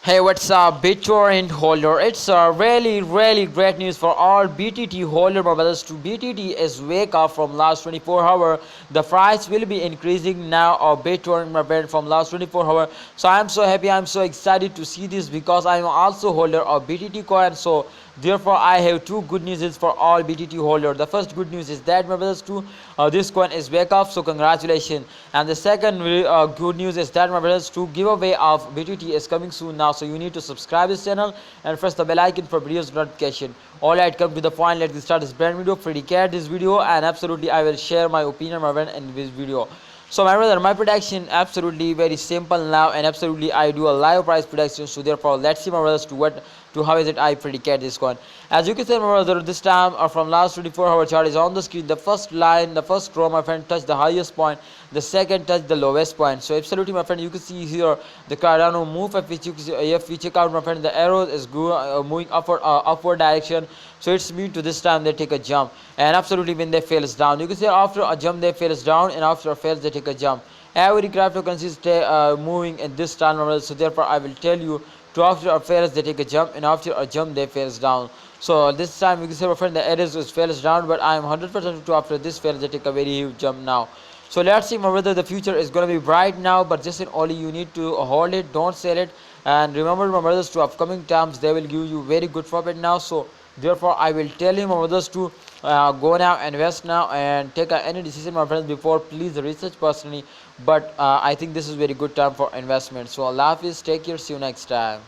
Hey, what's up, Bittorrent holder? It's really great news for all BTT holder, my brothers. To BTT is wake up from last 24 hour. The price will be increasing now of Bittorrent, my friend, from last 24 hour. So I'm so happy, I'm so excited to see this because I'm also holder of BTT coin. So therefore I have two good news for all BTT holder. The first good news is that, my brothers, too, this coin is wake up. So congratulations. And the second good news is that, my brothers, too, giveaway of BTT is coming soon now. So you need to subscribe this channel and press the bell icon for videos notification. Alright, come to the point. Let's start this brand video. Predicate this video, and absolutely I will share my opinion, my friend, in this video. So my brother, my prediction absolutely very simple now, and absolutely I do a live price prediction. So therefore let's see, my brothers, to how is it I predicate this one. As you can see, my brother, this time from last 24-hour chart is on the screen. The first line, the first row, my friend, touched the highest point. The second touched the lowest point. So absolutely, my friend, you can see here the Cardano move. If you check out, my friend, the arrow is moving upward direction. So it's mean to this time they take a jump, and absolutely when they fails down, you can see after a jump they fails down, and after a fails they take a jump. Every cryptocurrency is moving in this time. So therefore I will tell you, to after a fails they take a jump, and after a jump they fails down. So this time you can say, my friend, the arrows is fails down, but I am 100% to after this fails they take a very huge jump now. So let's see, whether the future is going to be bright now, but just in only you need to hold it, don't sell it. And remember, my brothers, to upcoming times they will give you very good profit now. So therefore I will tell you, my brothers, to go now, invest now, and take any decision, my friends, before please research personally. But I think this is very good time for investment. So Allah Hafiz, take care, see you next time.